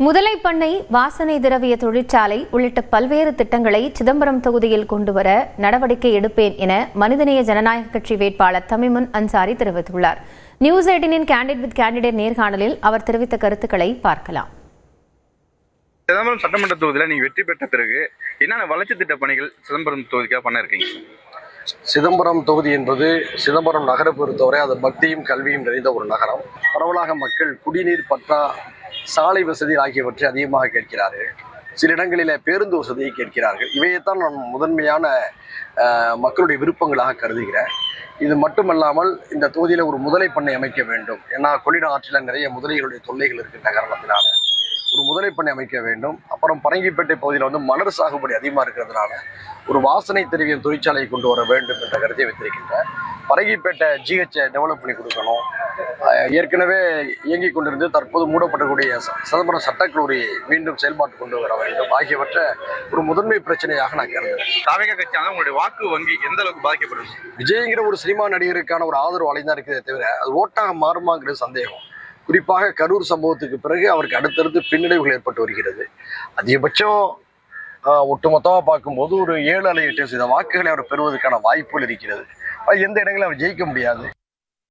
முதலை பண்ணை, வாசனை திரவிய தொழிற்சாலை உள்ளிட்ட பல்வேறு திட்டங்களை சிதம்பரம் தொகுதியில் கொண்டுவர நடவடிக்கை எடுப்பேன் என மனிதநேய ஜனநாயக கட்சி வேட்பாளர் தமிமுன் அன்சாரி தெரிவித்துள்ளார். நியூஸ் 18 கேண்டிடேட் வித் கேண்டிடேட் நேர்காணலில் அவர் தெரிவித்த கருத்துக்களை பார்க்கலாம். சிதம்பரம் சட்டமன்ற தொகுதியில் நீங்க வெற்றி பெற்ற பிறகு என்னென்ன வளர்ச்சி திட்ட பணிகள் சிதம்பரம் தொகுதிக்காக பண்ண இருக்கீங்க? சிதம்பரம் தொகுதி என்பது சிதம்பரம் நகரை பொறுத்தவரை அது பக்தியும் கல்வியும் நிறைந்த ஒரு நகரம். பரவலாக மக்கள் குடிநீர், பற்றா, சாலை வசதி ஆகியவற்றை அதிகமாக கேட்கிறார்கள். சில இடங்களில் பேருந்து வசதியை கேட்கிறார்கள். இவையைத்தான் நான் முதன்மையான மக்களுடைய விருப்பங்களாக கருதுகிறேன். இது மட்டுமல்லாமல் இந்த தொகுதியில் ஒரு முதலை பண்ணை அமைக்க வேண்டும். ஏன்னா கொள்ளிட ஆற்றில் நிறைய முதலைகளுடைய தொல்லைகள் இருக்கின்ற காரணத்தினால ஒரு முதலை பண்ணை அமைக்க வேண்டும். அப்புறம் பரங்கிப்பேட்டை பகுதியில் மலர் சாகுபடி அதிகமாக இருக்கிறதுனால ஒரு வாசனை திரவியம் தொழிற்சாலையை கொண்டு வர வேண்டும் என்ற கருத்தை வைத்திருக்கின்றேன். பரங்கிப்பேட்டை ஜிஹெச்சை டெவலப் பண்ணி கொடுக்கணும். ஏற்கனவே இயங்கிக் கொண்டிருந்து தற்போது மூடப்படக்கூடிய சிதம்பரம் சட்டக்கல்லூரி மீண்டும் செயல்பாட்டு கொண்டு வர வேண்டும் ஆகியவற்றை ஒரு முதன்மை பிரச்சனையாக நான் கருதுகிறேன். தாவேகா கட்சியானது உங்களுடைய வாக்கு வங்கி எந்த அளவுக்கு பாதிக்கப்படுது? விஜய்ங்கிற ஒரு சினிமா நடிகருக்கான ஒரு ஆதரவு அலைதான் இருக்கிறதே தவிர அது ஓட்டாக மாறுமாங்கிறது சந்தேகம். குறிப்பாக கரூர் சம்பவத்துக்கு பிறகு அவருக்கு அடுத்தடுத்து பின்னடைவுகள் ஏற்பட்டு வருகிறது. அதிகபட்சம் ஒட்டுமொத்தமாக பார்க்கும்போது ஒரு 7 அல்லது 8% வாக்குகளை அவர் பெறுவதற்கான வாய்ப்புகள் இருக்கிறது. எந்த இடங்களில் அவர் ஜெயிக்க முடியாது.